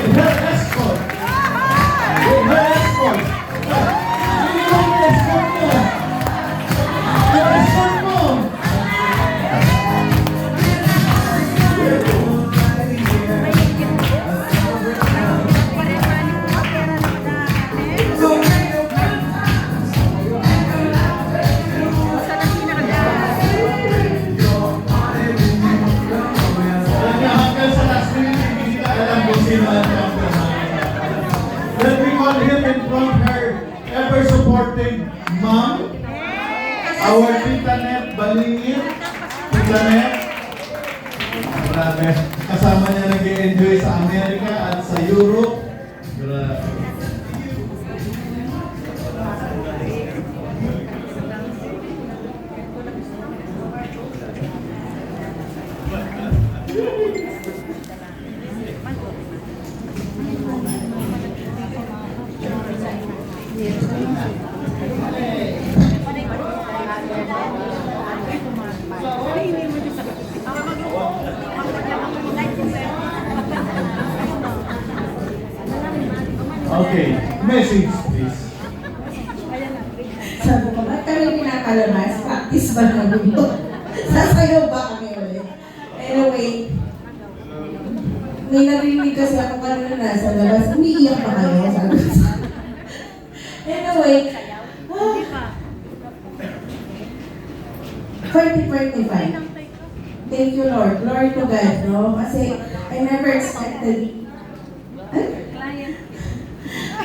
her escort. With her escort. Sino yung escort mo? Yung escort mo. Hanggang sa last minute, hindi kita alam kung sino ang Let me call him and from her ever-supporting mom, our Tita Net Balingit. Tita Net, grabe. Kasama niya nag-enjoy sa Amerika at sa Europe. Grabe. Okay, message please. Sabi ko, ba't kami pinapalamas? Practice ba namin ito? Sasayaw ba kami ulit? Anyway, may narinig kasi ako kanina nasa labas, umiiyak pa kayo, sabi ko. Anyway, 2025. Thank you, Lord. Glory to God, no? Kasi I never expected.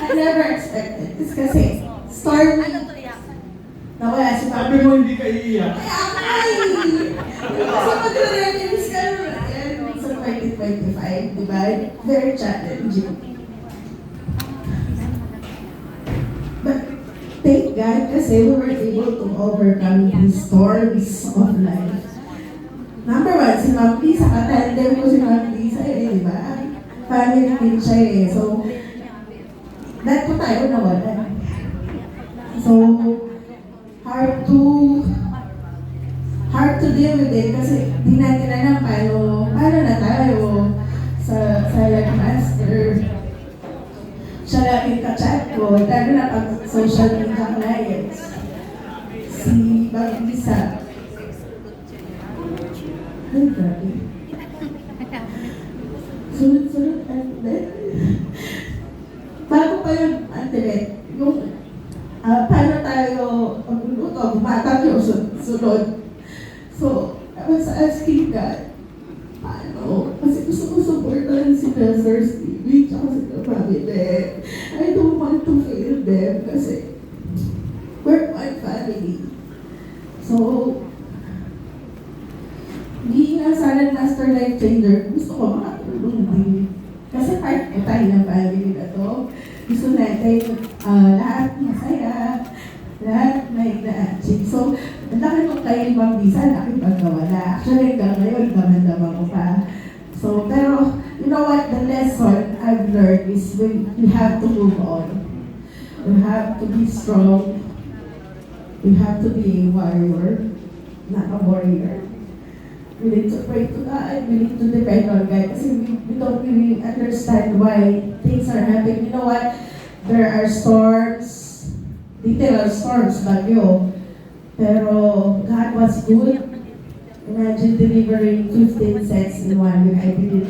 I never expected. It's kasi stormy. Nawala si Papa. Sabi mo hindi ka iiyak. Ay! Kasi magre-reminis ka sa 2025, di ba? Very challenging. But thank God kasi we were able to overcome these storms of life. Number one, si Ma'am Lisa, katandem ko si Ma'am Lisa di ba? Family din siya So, lahat po tayo nawala. So, hard to deal with it kasi di natin alam paano na tayo sa Lagmaster. Siya lang yung ka-chat ko, lalo na pag social media clients. Si Ma'am Lisa. Ay, grabe. Sunod-sunod, bago pa yung Antelet, yung paano tayo magluluto, bumatag yung sunod. So, I was asking God, paano? Kasi gusto ko supportan si Pastor Stevie tsaka si Kapamilya. I don't want to fail them kasi we're one family. So, hindi nga sana Master Life Changer, gusto ko makatulong din. Kasi part ko tayo ng family na to. Gusto natin lahat masaya, lahat may na-achieve. So, ang laki kong kayo Ma'am Lisa, laki pagkawala. Actually, hanggang ngayon, damang-dama ko pa. So, pero, you know what, the lesson I've learned is we have to move on. We have to be strong. We have to be a warrior, not a warrior. We need to pray to God. We need to depend on God. Kasi we don't really understand why things are happening. You know what? There are storms, literal storms, bagyo. Pero God was good. Imagine delivering 15 cents in 1 week.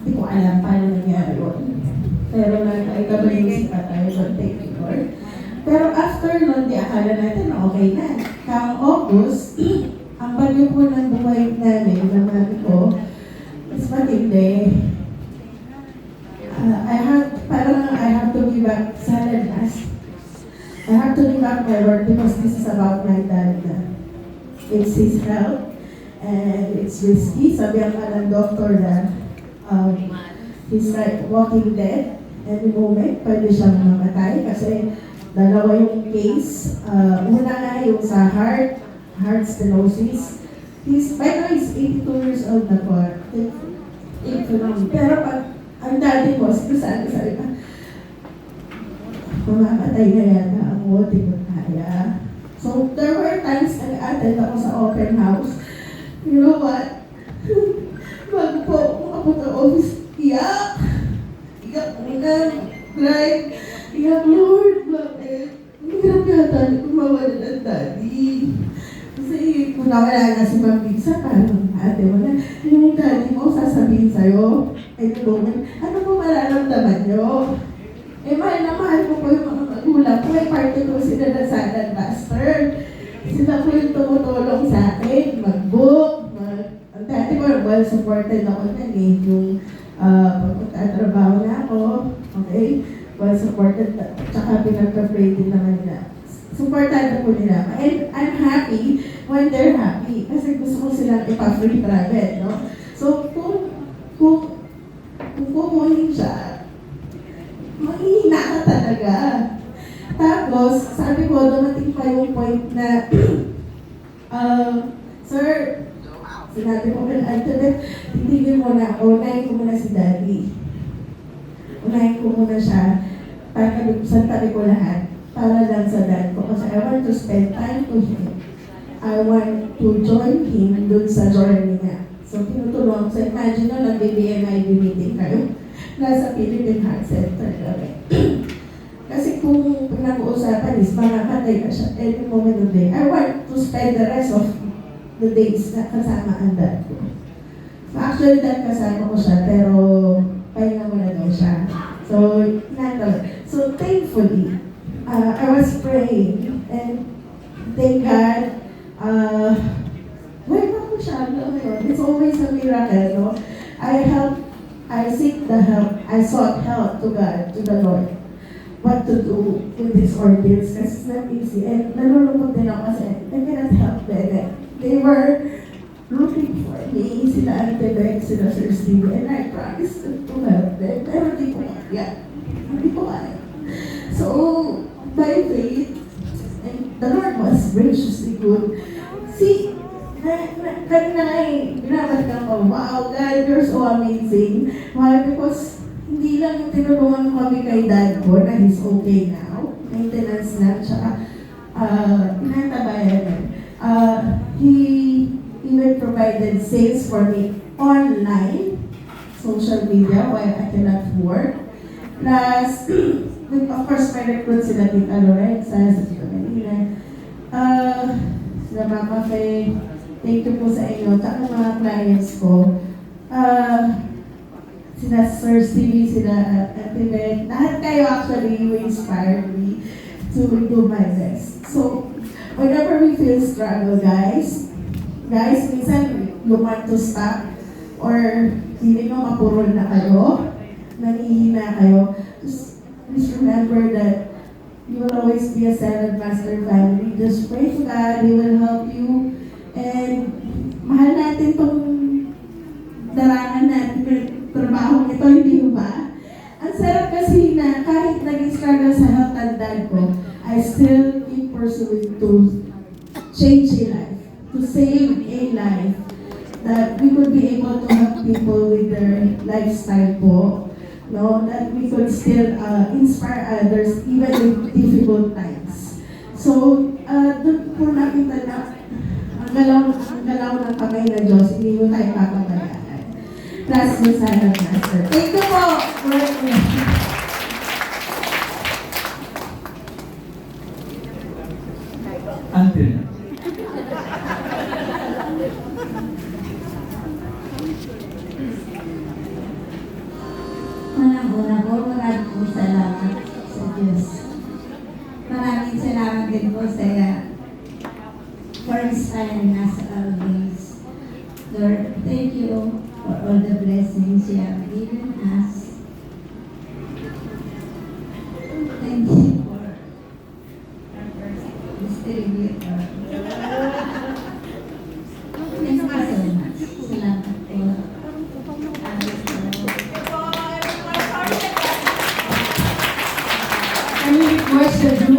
Hindi ko alam paano nangyari yun. Pero nag-aigabay si Patay. So thank you, Lord. Pero after nun, di akala natin okay na. Kang August, ang bagyo po ng buhay namin, ng mami ko, is matindi. I have to give up salads. I have to give up my work because this is about my dad. It's his health and it's risky. Sabi ang ng doctor na he's like walking dead. Any moment, pwede siyang mamatay kasi dalawa yung case. Una nga yung sa heart stenosis. By the way, he's 82 years old na po. Pero pag ang daddy mo, sabi ka, mamamatay na yata ako, di ko kaya. So, there were times nag-attend ako sa open house. You know what? Bago po umabot ang office, iyak. nag-cry. Kaya, Lord, bakit? Ang hirap yata kumawala ng daddy. Kasi kung nawala na si Mambisa, parang ate mo na, yung daddy mo sasabihin sa'yo, ay tulungan, ano po mararamdaman nyo? Eh, mahal na mahal ko po yung mga magulang ko. May parte ko sila na salad master. Sila po yung tumutulong sa akin, mag-book, ang dati ko, well-supported ako na eh, yung pagtatrabaho na ako, okay? Well-supported, tsaka pinagpa-pray din naman na. Supportado ko nila. And I'm happy when they're happy. Kasi gusto ko silang ipa-free travel, no? So, kung kukunin siya, mahihina ka talaga. Tapos, sabi ko, dumating pa yung point na, Sir, sinabi ko kay Antoinette, titigil mo na ako, unahin ko muna si Daddy. Unahin ko muna siya, para santabi ko lahat, para lang sa dad ko. Kasi I want to spend time to him. I want to join him dun sa journey niya. So, tinutulungan ko. So, imagine nyo, nag-BBMIB meeting kayo. Nasa Philippine Heart Center kami. Kasi kung pinag-uusapan is mamamatay na siya every moment of the day. I want to spend the rest of the days na kasama ang dad ko. So actually, dad kasama ko siya, pero pahinga mo na daw siya. So, so thankfully, I was praying and thank God, wait ako siya, it's always a miracle, no? I seek the help, I sought help to God, to the Lord, what to do with these ordeals, kasi it's not easy. And nalulungkot din ako kasi I cannot help them. They were looking for me, sila Ate Beck, sila Sir Steve, and I promised to help them, pero hindi ko kaya. Hindi ko kaya. So, by faith, and the Lord was graciously good. See, kanina ay binabalikan ko, wow, God, you're so amazing. Why? Because hindi lang yung tinulungan kami kay dad ko na he's okay now. Maintenance na, tsaka pinantabayan na. He even provided sales for me online, social media, while I cannot work. Plus, of course, may recruit sila Tita Lorenza, sa Tita Manila. Sila Mama Faye, thank you po sa inyo. Tsaka mga clients ko. Sila Sir Stevie, sila Ate Beth. Lahat kayo actually, you inspired me to do my best. So, whenever we feel struggle, guys, minsan you want to stop or feeling mo mapurol na kayo, nanihina kayo, just please remember that you will always be a Salad Master family. Just pray to God, He will help you. And mahal natin itong darangan natin, trabaho nito, hindi ba? Ang sarap kasi na kahit naging struggle sa health and dad ko, I still keep pursuing to change a life, to save a life, that we could be able to help people with their lifestyle po, no? That we could still inspire others even in difficult times. So, doon po nakita na ang galaw ng kamay na Diyos, hindi mo tayo papabayaan. Plus, yung Salad Master. Thank you po! Until now. Unang-una po, maraming po salamat sa Diyos. Maraming salamat din po sa for inspiring us always. Lord, thank you for all the blessings you have given us. Thank you for our first distributor. Thank you so much. Salamat po. Any questions?